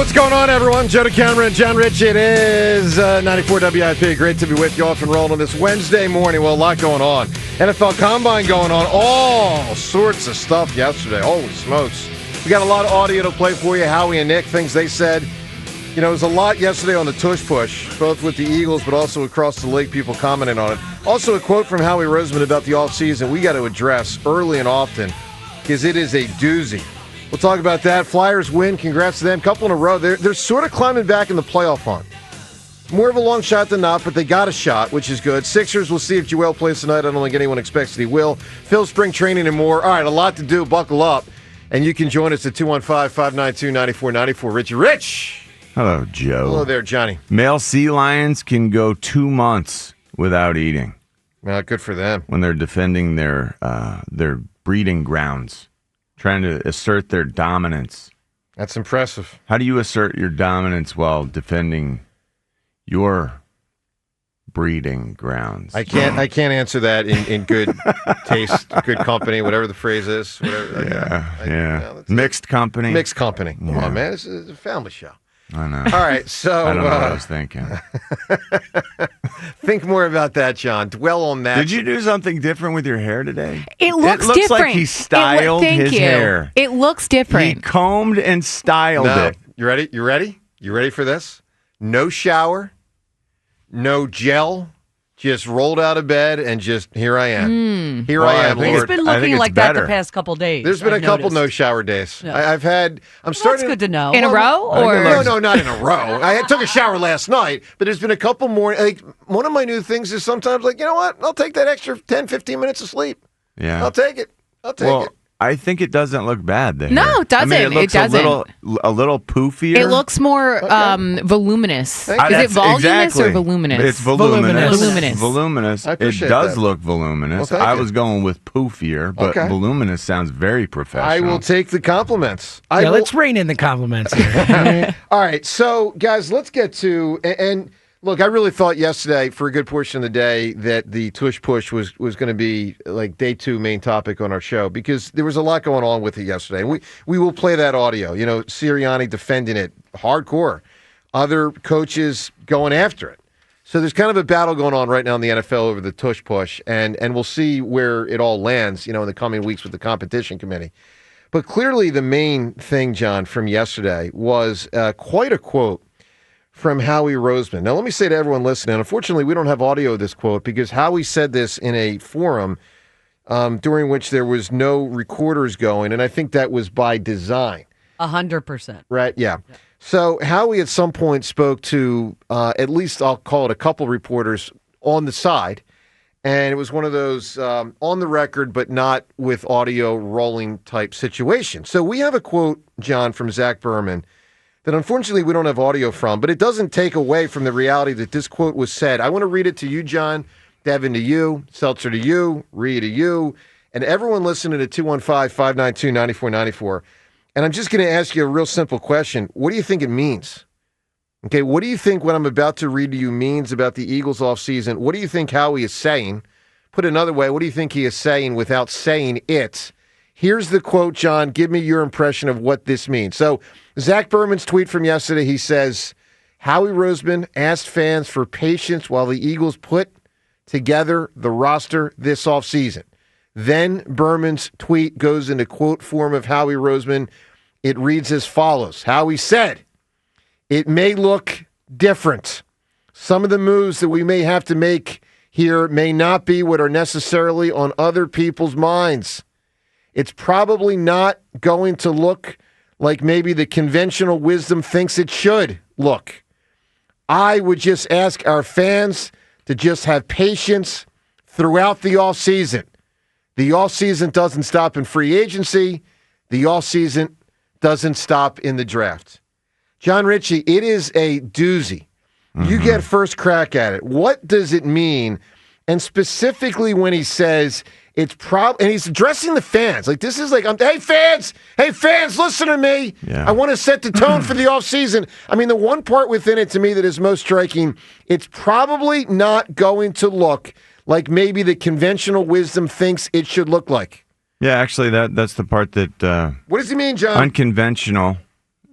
What's going on, everyone? Joe DeCamera and John Rich. It is 94 WIP. Great to be with you off and rolling this Wednesday morning. Well, a lot going on. NFL Combine going on. All sorts of stuff yesterday. Holy smokes. We got a lot of audio to play for you. Howie and Nick, things they said. You know, there was a lot yesterday on the Tush push, both with the Eagles, but also across the league, people commenting on it. Also, a quote from Howie Roseman about the offseason we got to address early and often because it is a doozy. We'll talk about that. Flyers win. Congrats to them. Couple in a row. They're sort of climbing back in the playoff hunt. More of a long shot than not, but they got a shot, which is good. Sixers, we'll see if Joel plays tonight. I don't think anyone expects that he will. Phil, spring training and more. All right, a lot to do. Buckle up. And you can join us at 215-592-9494. Richie Rich. Hello, Joe. Hello there, Johnny. Male sea lions can go 2 months without eating. Well, good for them. When they're defending their breeding grounds. Trying to assert their dominance. That's impressive. How do you assert your dominance while defending your breeding grounds? I can't answer that in good taste, good company, whatever the phrase is. Whatever. Mixed company. Mixed company. Come on, man. This is a family show. I know. All right, so I don't know what I was thinking. Think more about that, John. Dwell on that. Did you do something different with your hair today? It looks different. like he styled his hair. It looks different. He combed and styled it. You ready? You ready? You ready for this? No shower, no gel. Just rolled out of bed and just, here I am. Here I am, Lord. It's been looking like that the past couple days. There's been a couple no-shower days. Yeah. I'm starting. That's good to know. In a row? Or No, not in a row. I took a shower last night, but there's been a couple more. Like, one of my new things is sometimes like, you know what? I'll take that extra 10, 15 minutes of sleep. Yeah. I'll take it. It. I think it doesn't look bad there. No, it doesn't. I mean, it looks doesn't. a little poofier. It looks more voluminous. Is you. it voluminous or voluminous? It's voluminous. Voluminous. I It appreciate does that. look voluminous. Well, I thank you. was going with poofier, but Okay. voluminous sounds very professional. I will take the compliments. Let's rein in the compliments here. All right, so guys, let's get to and look. I really thought yesterday, for a good portion of the day, that the Tush push was going to be like day 2 main topic on our show because there was a lot going on with it yesterday. We will play that audio. You know, Sirianni defending it hardcore, other coaches going after it. So there's kind of a battle going on right now in the NFL over the Tush push, and we'll see where it all lands. You know, in the coming weeks with the competition committee. But clearly, the main thing, John, from yesterday was quite a quote from Howie Roseman. Now, let me say to everyone listening, unfortunately, we don't have audio of this quote because Howie said this in a forum during which there was no recorders going, and I think that was by design. 100%. Right? Yeah. So Howie at some point spoke to at least I'll call it a couple reporters on the side, and it was one of those on the record but not with audio rolling type situation. So we have a quote, John, from Zach Berman that unfortunately we don't have audio from, but it doesn't take away from the reality that this quote was said. I want to read it to you, John, Devin to you, Seltzer to you, Rhea to you, and everyone listening at 215-592-9494. And I'm just going to ask you a real simple question. What do you think it means? Okay, what do you think what I'm about to read to you means about the Eagles offseason? What do you think Howie is saying? Put another way, what do you think he is saying without saying it? Here's the quote, John. Give me your impression of what this means. So, Zach Berman's tweet from yesterday, he says, Howie Roseman asked fans for patience while the Eagles put together the roster this offseason. Then Berman's tweet goes into quote form of Howie Roseman. It reads as follows. Howie said, it may look different. Some of the moves that we may have to make here may not be what are necessarily on other people's minds. It's probably not going to look like maybe the conventional wisdom thinks it should look. I would just ask our fans to just have patience throughout the offseason. The offseason doesn't stop in free agency. The offseason doesn't stop in the draft. John Ritchie, it is a doozy. You get first crack at it. What does it mean? And specifically when he says it's and he's addressing the fans. Like, this is like, hey, fans, listen to me. Yeah. I want to set the tone for the offseason. I mean, the one part within it to me that is most striking, it's probably not going to look like maybe the conventional wisdom thinks it should look like. Yeah, actually, that's the part that... What does he mean, John? Unconventional.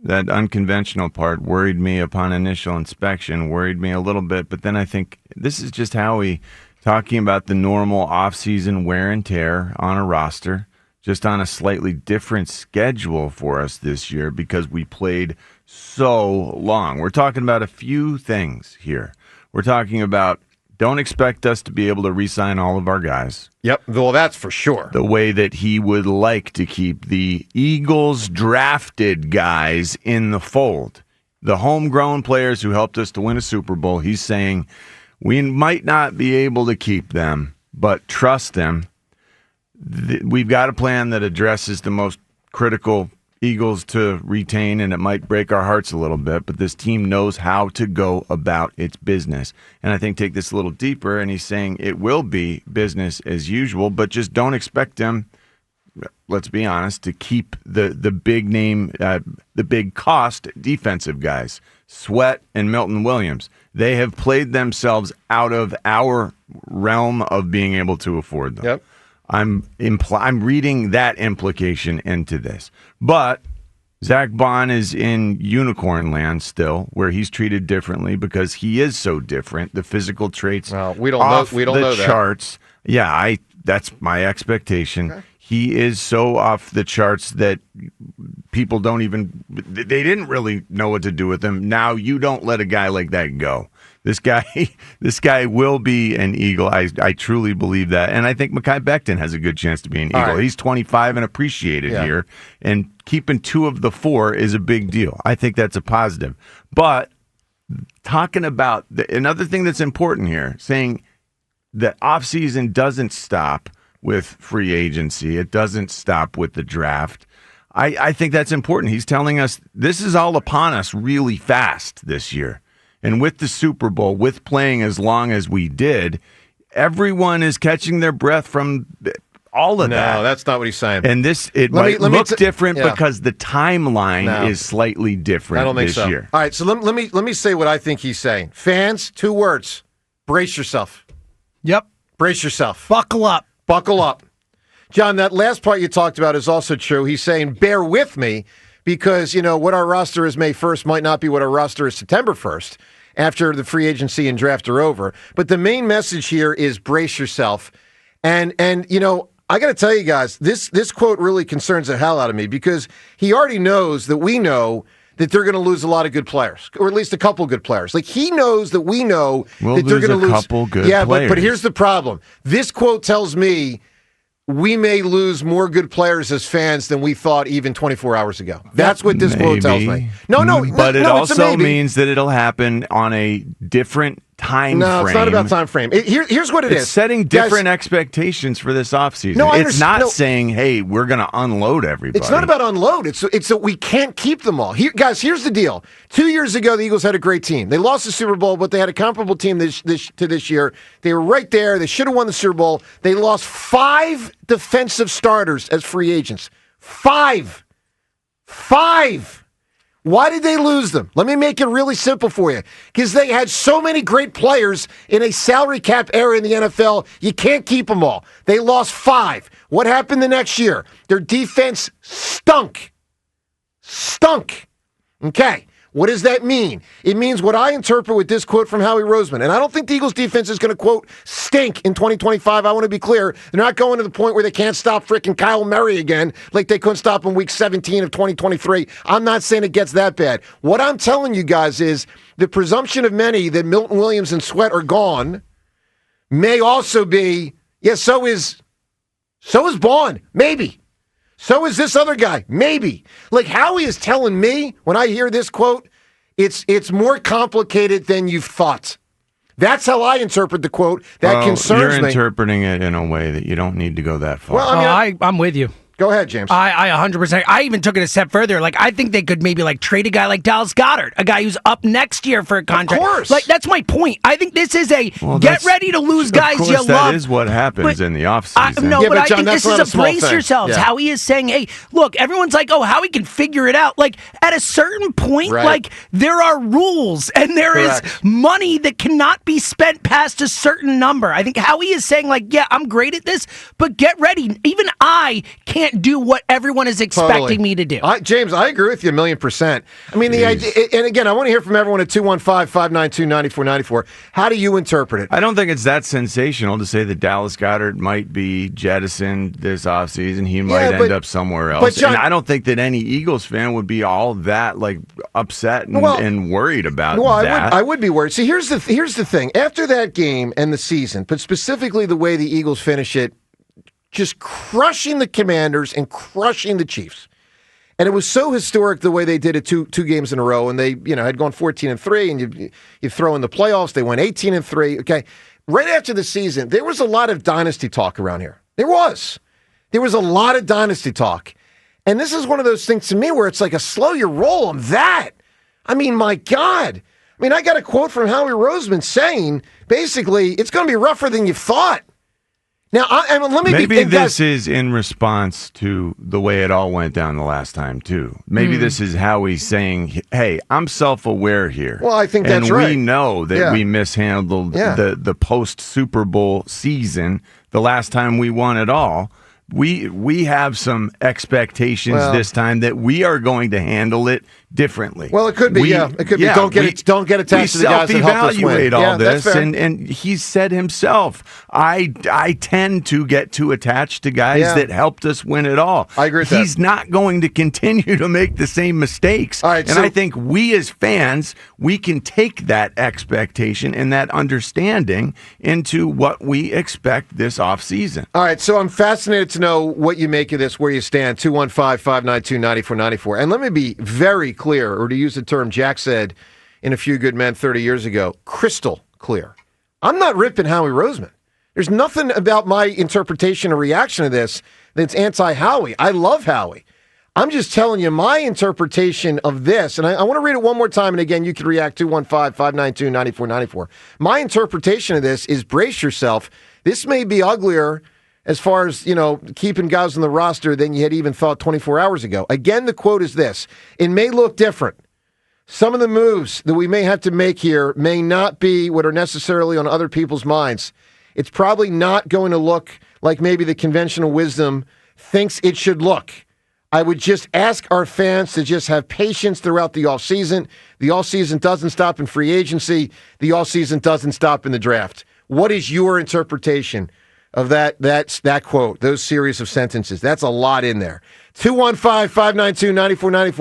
That unconventional part worried me upon initial inspection, worried me a little bit. But then I think this is just Howie talking about the normal off-season wear and tear on a roster, just on a slightly different schedule for us this year because we played so long. We're talking about a few things here. We're talking about don't expect us to be able to re-sign all of our guys. Yep, well, that's for sure. The way that he would like to keep the Eagles drafted guys in the fold. The homegrown players who helped us to win a Super Bowl, he's saying we might not be able to keep them, but trust them. We've got a plan that addresses the most critical Eagles to retain, and it might break our hearts a little bit, but this team knows how to go about its business. And I think take this a little deeper, and he's saying it will be business as usual, but just don't expect them, let's be honest, to keep the big name, the big cost defensive guys, Sweat and Milton Williams. They have played themselves out of our realm of being able to afford them. Yep. I'm reading that implication into this. But Zach Bond is in unicorn land still, where he's treated differently because he is so different. The physical traits we don't know the charts. Yeah, that's my expectation. Okay. He is so off the charts that people don't even – they didn't really know what to do with him. Now you don't let a guy like that go. This guy will be an Eagle. I truly believe that. And I think Mekhi Becton has a good chance to be an Eagle. Right. He's 25 and appreciated here. And keeping 2 of the 4 is a big deal. I think that's a positive. But talking about another thing that's important here, saying that offseason doesn't stop with free agency. It doesn't stop with the draft. I think that's important. He's telling us this is all upon us really fast this year. And with the Super Bowl, with playing as long as we did, everyone is catching their breath from all of that. No, that's not what he's saying. And it might look different because the timeline is slightly different this year. All right, so let me say what I think he's saying. Fans, 2 words. Brace yourself. Yep. Brace yourself. Buckle up. Buckle up. John, that last part you talked about is also true. He's saying, bear with me. Because, what our roster is May 1st might not be what our roster is September 1st after the free agency and draft are over. But the main message here is brace yourself. And I got to tell you guys, this quote really concerns the hell out of me because he already knows that we know that they're going to lose a lot of good players, or at least a couple good players. Like, he knows that we know that they're going to lose a couple good players. Yeah, but here's the problem. This quote tells me we may lose more good players as fans than we thought even 24 hours ago. That's what this quote tells me. But it also means that it'll happen on a different time frame. No, it's not about time frame. Here's what it's setting different expectations for this offseason. It's not saying, hey, we're going to unload everybody. It's not about unload. It's that we can't keep them all. Guys, here's the deal. 2 years ago, the Eagles had a great team. They lost the Super Bowl, but they had a comparable team to this year. They were right there. They should have won the Super Bowl. They lost 5 defensive starters as free agents. 5. Why did they lose them? Let me make it really simple for you. Because they had so many great players in a salary cap era in the NFL, you can't keep them all. They lost 5. What happened the next year? Their defense stunk. Okay. What does that mean? It means what I interpret with this quote from Howie Roseman. And I don't think the Eagles defense is going to, quote, stink in 2025. I want to be clear. They're not going to the point where they can't stop frickin' Kyle Murray again like they couldn't stop in week 17 of 2023. I'm not saying it gets that bad. What I'm telling you guys is the presumption of many that Milton Williams and Sweat are gone may also be, so is Bond. Maybe. So is this other guy. Maybe. Like Howie is telling me when I hear this quote, it's more complicated than you've thought. That's how I interpret the quote. That concerns me. You're interpreting it in a way that you don't need to go that far. Well, I'm with you. Go ahead, James. I 100%. I even took it a step further. Like, I think they could maybe trade a guy like Dallas Goedert, a guy who's up next year for a contract. Of course. That's my point. I think this is get ready to lose guys you love. That is what happens in the offseason. But I think this is a brace yourselves. Yeah. Howie is saying, hey, look, everyone's like, oh, Howie can figure it out. Like, at a certain point, there are rules and there is money that cannot be spent past a certain number. I think Howie is saying, I'm great at this, but get ready. Even I can't do what everyone is expecting me to do. James, I agree with you 1,000,000%. I mean, the idea, and again, I want to hear from everyone at 215-592-9494. How do you interpret it? I don't think it's that sensational to say that Dallas Goedert might be jettisoned this offseason. He might end up somewhere else. John, and I don't think that any Eagles fan would be all that upset and worried about that. I would be worried. See, here's the thing. After that game and the season, but specifically the way the Eagles finish it, just crushing the Commanders and crushing the Chiefs. And it was so historic the way they did it two games in a row, and they had gone 14-3, and you throw in the playoffs, they went 18-3. Okay, right after the season, there was a lot of dynasty talk around here. There was a lot of dynasty talk, and this is one of those things to me where it's like a slow your roll on that. I mean, my God. I mean, I got a quote from Howie Roseman saying basically it's going to be rougher than you thought. Now, maybe this is in response to the way it all went down the last time, too. Maybe this is Howie saying, hey, I'm self-aware here. Well, I think that's right. And we know that we mishandled the post-Super Bowl season the last time we won it all. We have some expectations this time that we are going to handle it differently. Well, it could be, It could be. Don't get attached to the guys that helped us win. We self-evaluate all this, and he said himself, I tend to get too attached to guys that helped us win it all. I agree with that. He's not going to continue to make the same mistakes. All right, and I think we as fans, we can take that expectation and that understanding into what we expect this offseason. All right, so I'm fascinated to know what you make of this, where you stand, 215-592-9494. And let me be very clear, or to use the term Jack said in A Few Good Men 30 years ago, crystal clear. I'm not ripping Howie Roseman. There's nothing about my interpretation or reaction to this that's anti-Howie. I love Howie. I'm just telling you my interpretation of this, and I want to read it one more time, and again, you can react, 215-592-9494. My interpretation of this is brace yourself. This may be uglier as far as, keeping guys on the roster than you had even thought 24 hours ago. Again, the quote is this: it may look different. Some of the moves that we may have to make here may not be what are necessarily on other people's minds. It's probably not going to look like maybe the conventional wisdom thinks it should look. I would just ask our fans to just have patience throughout the offseason. The offseason doesn't stop in free agency. The offseason doesn't stop in the draft. What is your interpretation of that quote, those series of sentences? That's a lot in there. 215-592-9494.